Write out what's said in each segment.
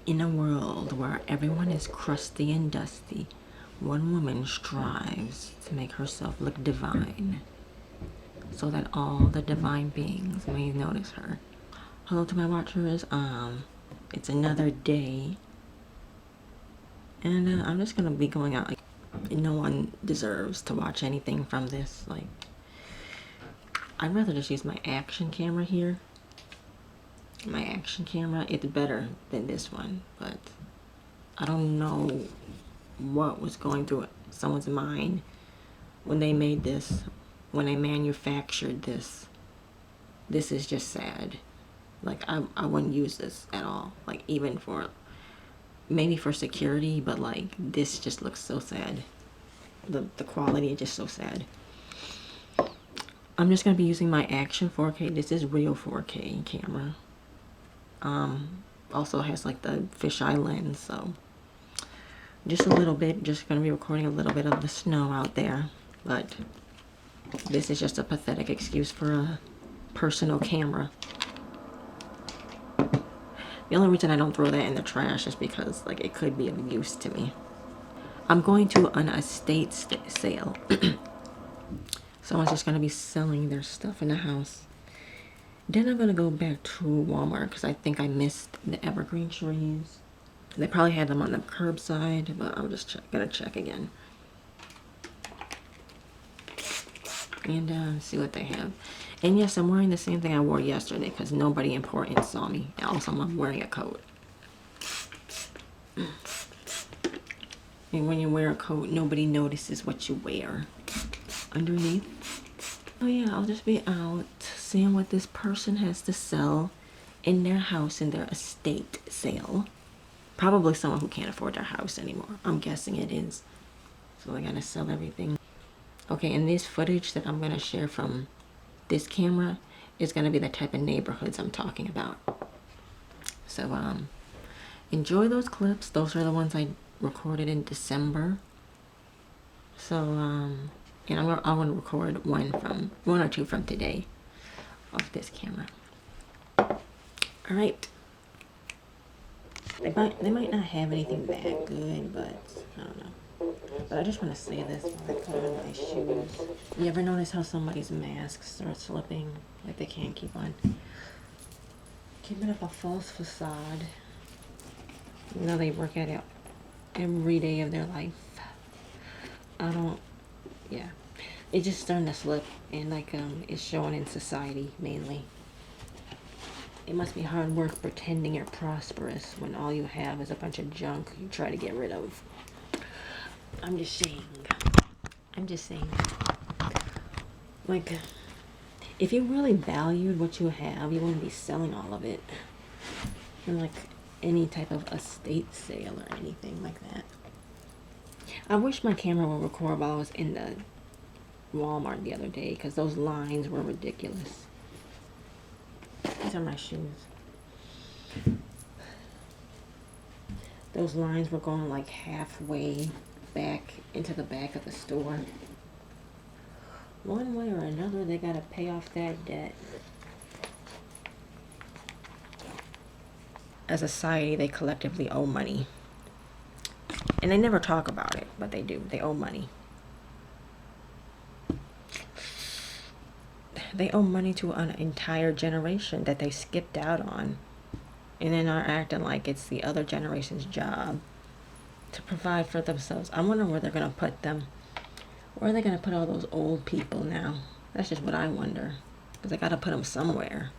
In a world where everyone is crusty and dusty, one woman strives to make herself look divine so that all the divine beings may notice her. Hello to my watchers. It's another day, and I'm just gonna be going out. Like, no one deserves to watch anything from this. Like, I'd rather just use my action camera here. My action camera, it's better than this one, but I don't know what was going through someone's mind when they made this, when they manufactured this. This is just sad. Like, I wouldn't use this at all. Like, even for, maybe for security, but like, this just looks so sad. The quality is just so sad. I'm just gonna be using my Action 4K. This is real 4K camera. Also has like the fisheye lens, so just a little bit. Just gonna be recording a little bit of the snow out there, but this is just a pathetic excuse for a personal camera. The only reason I don't throw that in the trash is because like it could be of use to me. I'm going to an estate sale. Someone's just gonna be selling their stuff in the house. Then I'm gonna go back to Walmart because I think I missed the evergreen trees. They probably had them on the curbside, but I'm just gonna check again and see what they have. And yes, I'm wearing the same thing I wore yesterday because nobody important saw me. Also, I'm wearing a coat. And when you wear a coat, nobody notices what you wear underneath. Oh yeah, I'll just be out seeing what this person has to sell in their house, in their estate sale. Probably someone who can't afford their house anymore. I'm guessing it is. So they're gonna sell everything. Okay, and this footage that I'm gonna share from this camera is gonna be the type of neighborhoods I'm talking about. So enjoy those clips. Those are the ones I recorded in December. So and I'm gonna record one or two from today off this camera. All right. They might not have anything that good, but I don't know. But I just want to say this while I put on my shoes. You ever notice how somebody's mask starts slipping? Like they can't keep up a false facade. You know, they work at it every day of their life. Yeah. It's just starting to slip, and like it's showing in society mainly. It must be hard work pretending you're prosperous when all you have is a bunch of junk you try to get rid of. I'm just saying. Like, if you really valued what you have, you wouldn't be selling all of it in like any type of estate sale or anything like that. I wish my camera would record while I was in the Walmart the other day because those lines were ridiculous. These are my shoes. Those lines were going like halfway back into the back of the store. One way or another, they gotta pay off that debt. As a society, they collectively owe money. And they never talk about it, but they do. They owe money. They owe money to an entire generation that they skipped out on. And then are acting like it's the other generation's job to provide for themselves. I wonder where they're going to put them. Where are they going to put all those old people now? That's just what I wonder. Because they got to put them somewhere.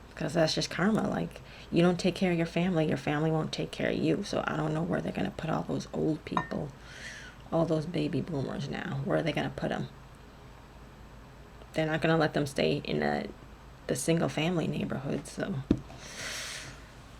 Because that's just karma. Like, you don't take care of your family won't take care of you. So I don't know where they're going to put all those old people. All those baby boomers now. Where are they going to put them? They're not going to let them stay in the single family neighborhood. So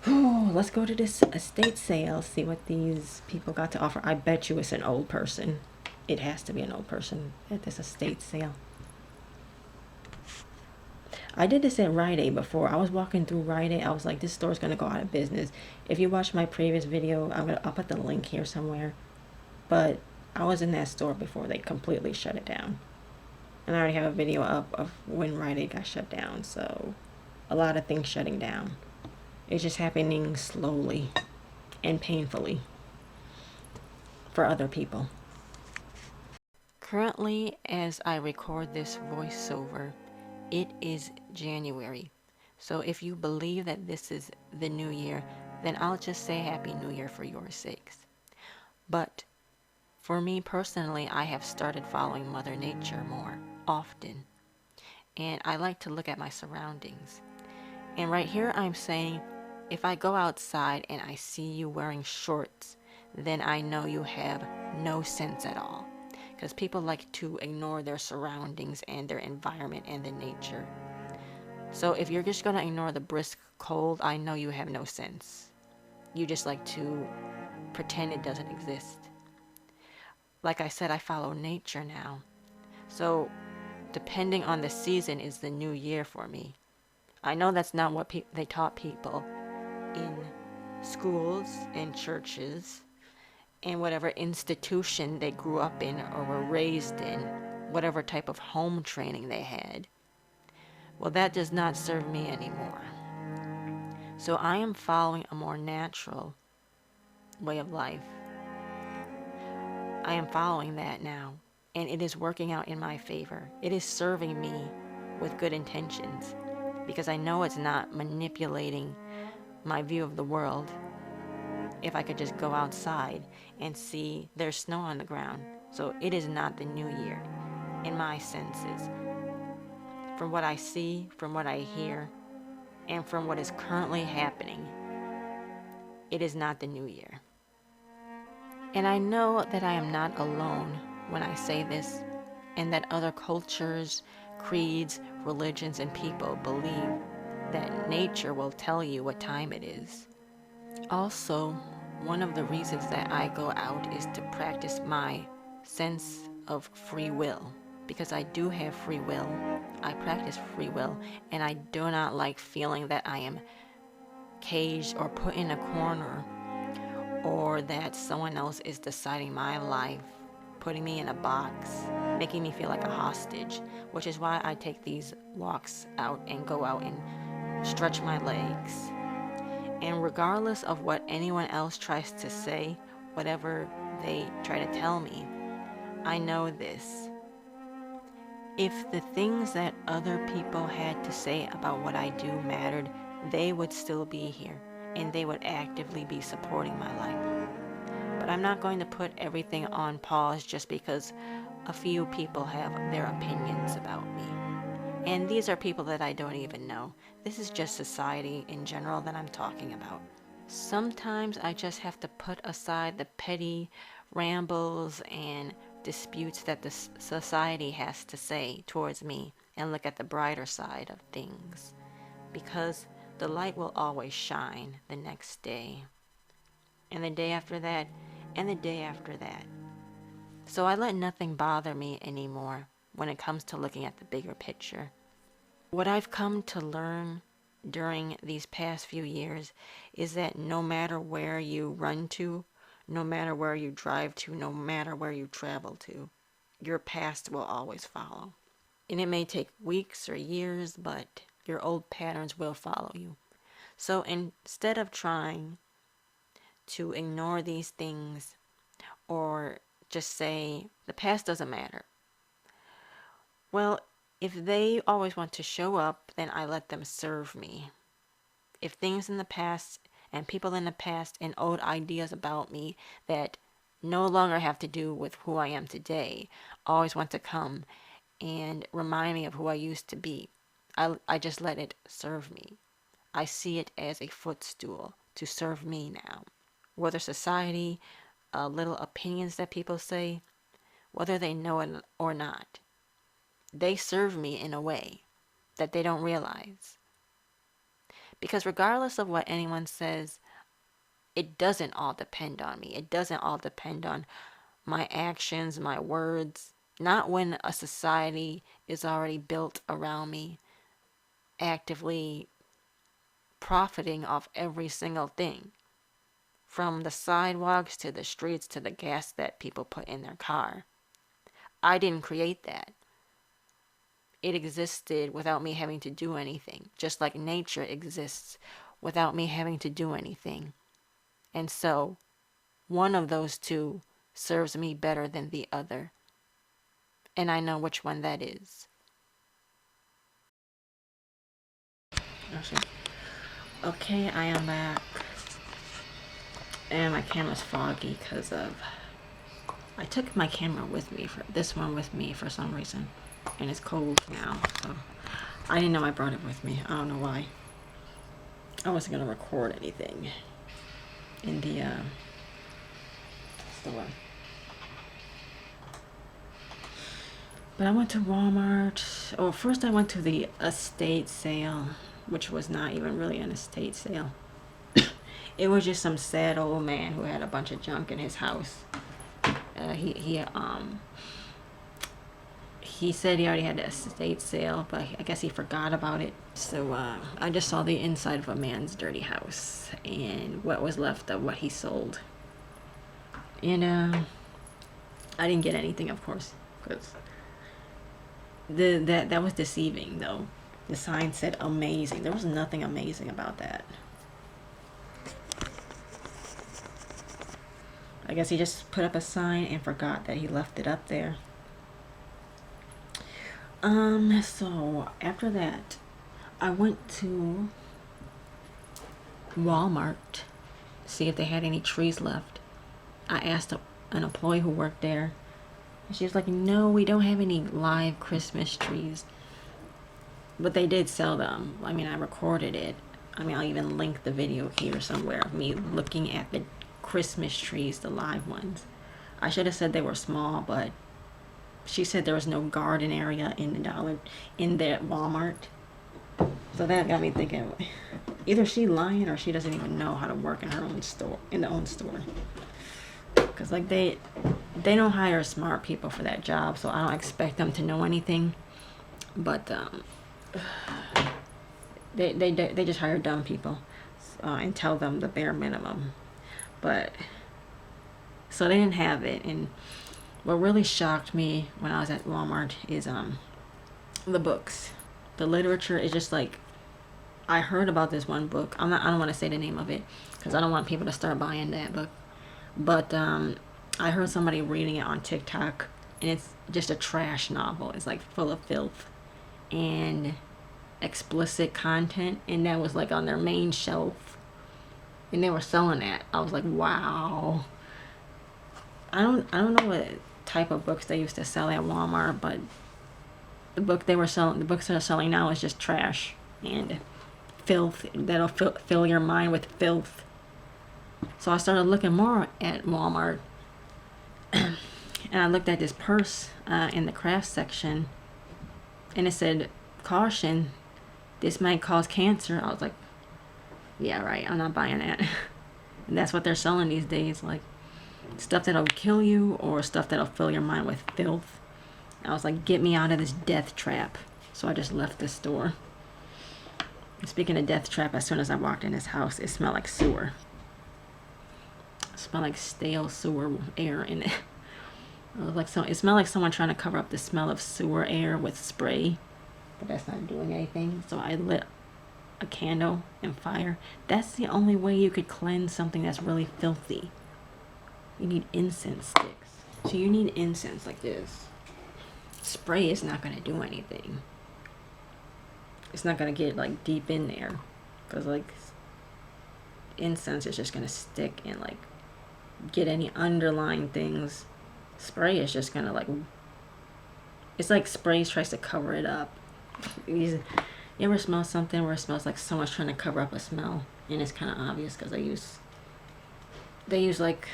let's go to this estate sale, see what these people got to offer. I bet you it's an old person. It has to be an old person at this estate sale. I did this at Rite Aid before. I was walking through Rite Aid. I was like, this store's gonna go out of business. If you watched my previous video, I'll put the link here somewhere. But I was in that store before they completely shut it down. And I already have a video up of when Rite Aid got shut down. So a lot of things shutting down. It's just happening slowly and painfully for other people. Currently, as I record this voiceover, it is January. So if you believe that this is the new year, then I'll just say Happy New Year for your sakes. But for me personally, I have started following Mother Nature more often. And I like to look at my surroundings. And right here I'm saying, if I go outside and I see you wearing shorts, then I know you have no sense at all. Because people like to ignore their surroundings and their environment and the nature. So if you're just going to ignore the brisk cold, I know you have no sense. You just like to pretend it doesn't exist. Like I said, I follow nature now. So depending on the season is the new year for me. I know that's not what they taught people in schools and churches and whatever institution they grew up in or were raised in, whatever type of home training they had. Well, that does not serve me anymore. So I am following a more natural way of life. I am following that now, and it is working out in my favor. It is serving me with good intentions because I know it's not manipulating my view of the world. If I could just go outside and see there's snow on the ground. So it is not the new year in my senses. From what I see, from what I hear, and from what is currently happening, it is not the new year. And I know that I am not alone when I say this, and that other cultures, creeds, religions, and people believe that nature will tell you what time it is. Also, one of the reasons that I go out is to practice my sense of free will. Because I do have free will, I practice free will, and I do not like feeling that I am caged or put in a corner, or that someone else is deciding my life, putting me in a box, making me feel like a hostage, which is why I take these walks out and go out and stretch my legs. And regardless of what anyone else tries to say, whatever they try to tell me, I know this. If the things that other people had to say about what I do mattered, they would still be here, and they would actively be supporting my life. But I'm not going to put everything on pause just because a few people have their opinions about me. And these are people that I don't even know. This is just society in general that I'm talking about. Sometimes I just have to put aside the petty rambles and disputes that the society has to say towards me and look at the brighter side of things, because the light will always shine the next day, and the day after that, and the day after that. So I let nothing bother me anymore when it comes to looking at the bigger picture. What I've come to learn during these past few years is that no matter where you run to, no matter where you drive to, no matter where you travel to, your past will always follow. And it may take weeks or years, but your old patterns will follow you. So instead of trying to ignore these things or just say the past doesn't matter, well, if they always want to show up, then I let them serve me. If things in the past and people in the past and old ideas about me that no longer have to do with who I am today always want to come and remind me of who I used to be, I just let it serve me. I see it as a footstool to serve me now. Whether society, little opinions that people say, whether they know it or not, they serve me in a way that they don't realize. Because regardless of what anyone says, it doesn't all depend on me. It doesn't all depend on my actions, my words. Not when a society is already built around me, actively profiting off every single thing. From the sidewalks to the streets to the gas that people put in their car. I didn't create that. It existed without me having to do anything, just like nature exists without me having to do anything. And so one of those two serves me better than the other. And I know which one that is. Okay, I am back. And my camera's foggy because of... I took my camera with me, for this one with me for some reason. And it's cold now, so... I didn't know I brought it with me. I don't know why. I wasn't going to record anything in the store. But I went to Walmart. Oh, first I went to the estate sale, which was not even really an estate sale. It was just some sad old man who had a bunch of junk in his house. He said he already had the estate sale, but I guess he forgot about it. So I just saw the inside of a man's dirty house and what was left of what he sold. And I didn't get anything, of course, because that was deceiving, though. The sign said amazing. There was nothing amazing about that. I guess he just put up a sign and forgot that he left it up there. So after that, I went to Walmart to see if they had any trees left. I asked an employee who worked there, and she was like, no, we don't have any live Christmas trees. But they did sell them. I mean, I recorded it. I mean, I'll even link the video here somewhere of me looking at the Christmas trees, the live ones. I should have said they were small, but she said there was no garden area in the Walmart. So that got me thinking, either she lying or she doesn't even know how to work in her own store, because like they don't hire smart people for that job, so I don't expect them to know anything. But they just hire dumb people and tell them the bare minimum. But so they didn't have it. And what really shocked me when I was at Walmart is the books. The literature is just like, I heard about this one book. I don't want to say the name of it because I don't want people to start buying that book. But I heard somebody reading it on TikTok, and it's just a trash novel. It's like full of filth and explicit content, and that was like on their main shelf, and they were selling that. I was like, wow. I don't know what type of books they used to sell at Walmart, but the books they're selling now is just trash and filth that'll fill your mind with filth. So I started looking more at Walmart, and I looked at this purse in the craft section, and it said, caution, this might cause cancer. I was like, yeah, right, I'm not buying that. And that's what they're selling these days, like stuff that'll kill you or stuff that'll fill your mind with filth. I was like, get me out of this death trap. So I just left the store. Speaking of death trap, as soon as I walked in this house, it smelled like sewer. It smelled like stale sewer air in it. It smelled like someone trying to cover up the smell of sewer air with spray, but that's not doing anything. So I lit a candle and fire. That's the only way you could cleanse something that's really filthy. You need incense sticks. So you need incense like this. Spray is not going to do anything. It's not going to get like deep in there, because like incense is just going to stick and like get any underlying things. Spray is just going to like, it's like spray tries to cover it up. You ever smell something where it smells like someone's trying to cover up a smell, and it's kind of obvious because they use like,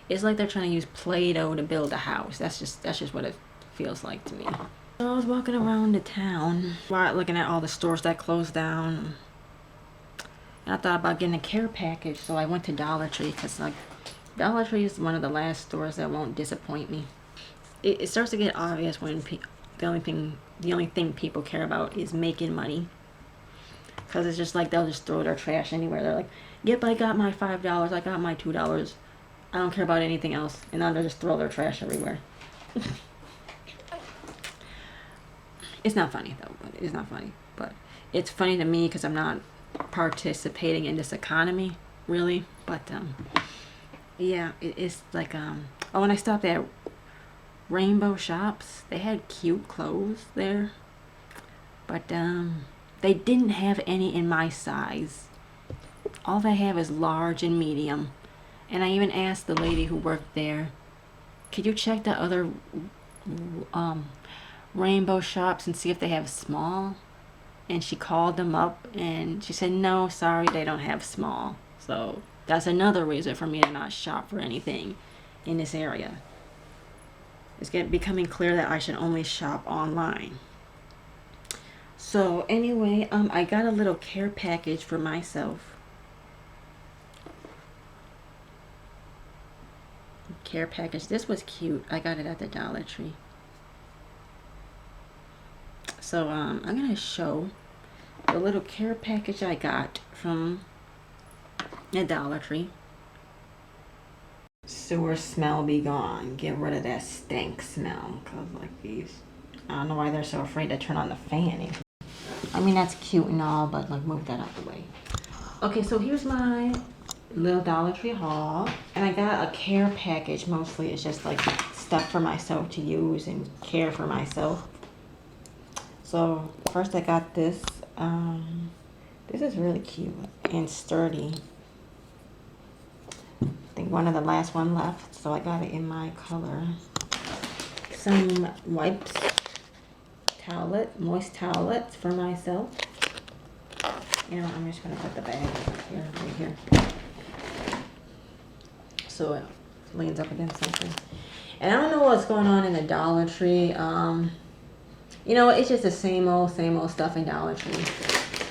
it's like they're trying to use Play-Doh to build a house. That's just what it feels like to me. So I was walking around the town while looking at all the stores that closed down, and I thought about getting a care package. So I went to Dollar Tree, because like Dollar Tree is one of the last stores that won't disappoint me. It starts to get obvious when the only thing people care about is making money, because it's just like they'll just throw their trash anywhere. They're like, yep, I got my $5, I got my $2, I don't care about anything else. And now they just throw their trash everywhere. It's not funny though. It's not funny, but it's funny to me because I'm not participating in this economy, really. But yeah, it's like oh, when I stopped at Rainbow Shops, they had cute clothes there, but they didn't have any in my size. All they have is large and medium. And I even asked the lady who worked there, could you check the other Rainbow Shops and see if they have small? And she called them up and she said, no, sorry, they don't have small. So that's another reason for me to not shop for anything in this area. It's becoming clear that I should only shop online. So anyway, I got a little care package for myself. Care package. This was cute. I got it at the Dollar Tree. So I'm gonna show the little care package I got from the Dollar Tree. Sewer smell be gone. Get rid of that stank smell. Cause like these, I don't know why they're so afraid to turn on the fan. I mean, that's cute and all, but like move that out the way. Okay, so here's my little Dollar Tree haul, and I got a care package. Mostly it's just like stuff for myself to use and care for myself. So first I got this. This is really cute and sturdy. I think one of the last one left, so I got it in my color. Some wipes, moist towelettes for myself. You know, I'm just gonna put the bag here, right here, so it leans up against something. And I don't know what's going on in the Dollar Tree. You know, it's just the same old stuff in Dollar Tree.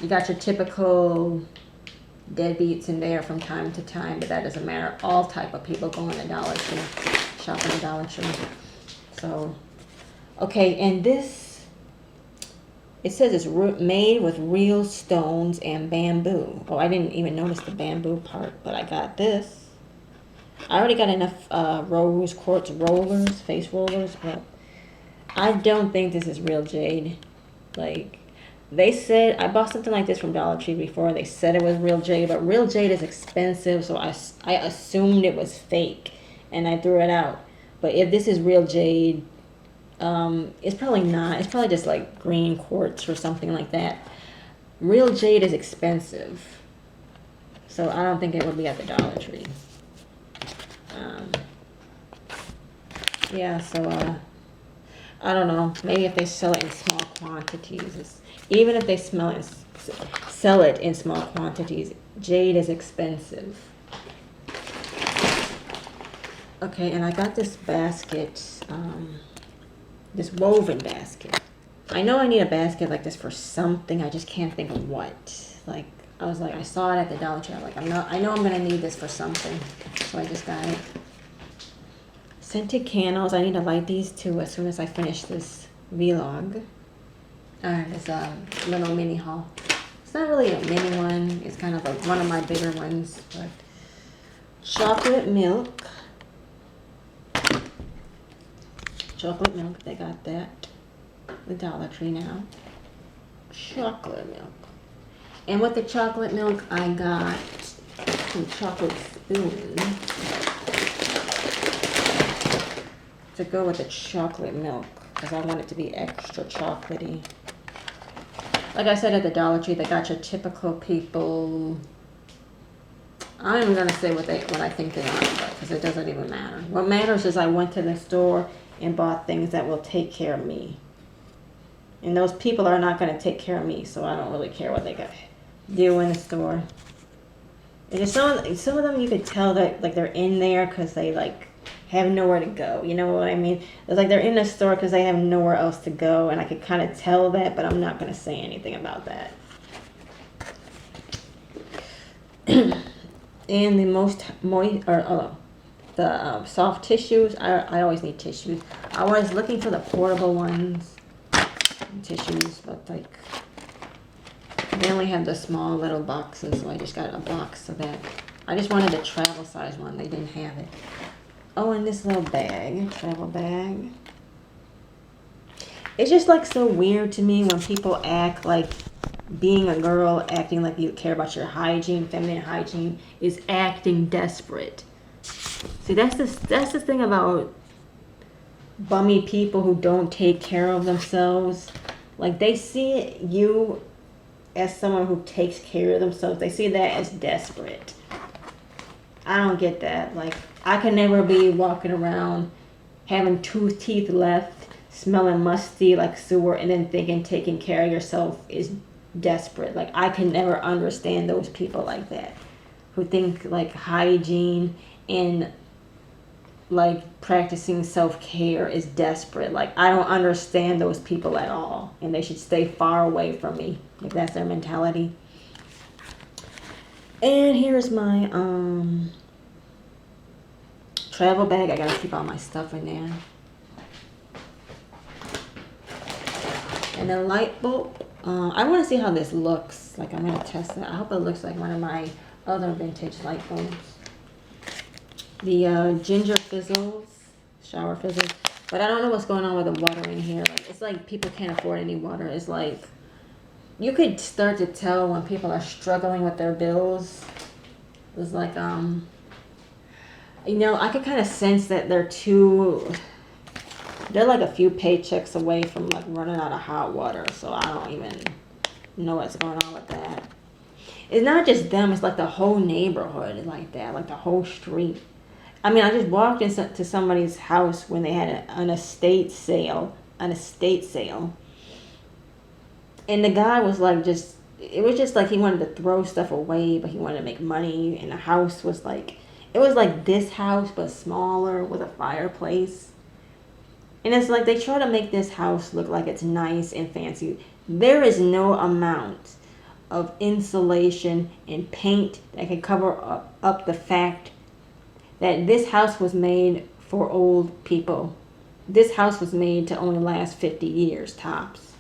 You got your typical deadbeats in there from time to time, but that doesn't matter. All type of people go in the Dollar Tree, shop in the Dollar Tree. So, okay, and this, it says it's made with real stones and bamboo. Oh, I didn't even notice the bamboo part, but I got this. I already got enough rose quartz rollers, face rollers, but I don't think this is real jade. Like, they said, I bought something like this from Dollar Tree before. They said it was real jade, but real jade is expensive, so I assumed it was fake, and I threw it out. But if this is real jade, it's probably not. It's probably just like green quartz or something like that. Real jade is expensive, so I don't think it would be at the Dollar Tree. Yeah, so I don't know. Maybe if they sell it in small quantities, even if they sell it in small quantities, jade is expensive. Okay, and I got this basket, this woven basket. I know I need a basket like this for something. I just can't think of what. Like, I saw it at the Dollar Tree. I'm like, I know I'm gonna need this for something, so I just got it. Scented candles. I need to light these too as soon as I finish this vlog. It's a little mini haul. It's not really a mini one. It's kind of like one of my bigger ones. But chocolate milk. Chocolate milk. They got that. The Dollar Tree now. Chocolate milk. And with the chocolate milk, I got some chocolate spoons to go with the chocolate milk, because I want it to be extra chocolatey. Like I said, at the Dollar Tree, they got your typical people. I'm even gonna say what I think they are, because it doesn't even matter. What matters is I went to the store and bought things that will take care of me. And those people are not gonna take care of me, so I don't really care what they do in the store. And just some of them you could tell that like they're in there because they like have nowhere to go. You know what I mean? It's like they're in the store because they have nowhere else to go, and I could kind of tell that, but I'm not going to say anything about that. And the most moist, or the soft tissues, I always need tissues. I was looking for the portable ones, tissues, but like they only have the small little boxes, so I just got a box of that. I just wanted the travel size one. They didn't have it. Oh, and this little bag, travel bag. It's just like so weird to me when people act like being a girl, acting like you care about your hygiene, feminine hygiene, is acting desperate. See, that's the thing about bummy people who don't take care of themselves. Like, they see you as someone who takes care of themselves. They see that as desperate. I don't get that. Like, I can never be walking around having 2 teeth left, smelling musty like sewer, and then thinking taking care of yourself is desperate. Like, I can never understand those people like that, who think like hygiene and like practicing self-care is desperate. Like, I don't understand those people at all, and they should stay far away from me if that's their mentality. And here's my travel bag. I gotta keep all my stuff in there. And the light bulb. I want to see how this looks. Like, I'm gonna test it. I hope it looks like one of my other vintage light bulbs. The ginger fizzles, shower fizzles. But I don't know what's going on with the water in here. Like, it's like people can't afford any water. It's like you could start to tell when people are struggling with their bills. It's like you know, I could kind of sense that they're like a few paychecks away from like running out of hot water. So I don't even know what's going on with that. It's not just them. It's like the whole neighborhood is like that. Like the whole street. I mean, I just walked into somebody's house when they had an estate sale. And the guy was like it was just like he wanted to throw stuff away, but he wanted to make money. And the house was like, it was like this house, but smaller with a fireplace. And it's like they try to make this house look like it's nice and fancy. There is no amount of insulation and paint that can cover up the fact that this house was made for old people. This house was made to only last 50 years tops.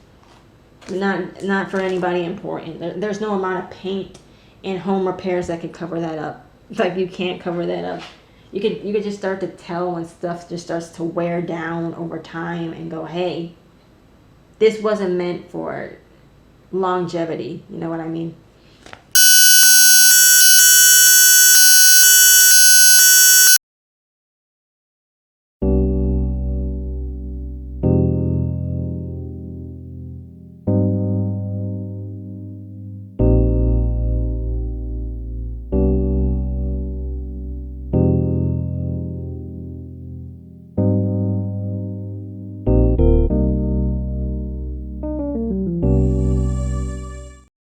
Not for anybody important. There's no amount of paint and home repairs that could cover that up. Like, you can't cover that up. You could just start to tell when stuff just starts to wear down over time and go, hey, this wasn't meant for longevity. You know what I mean?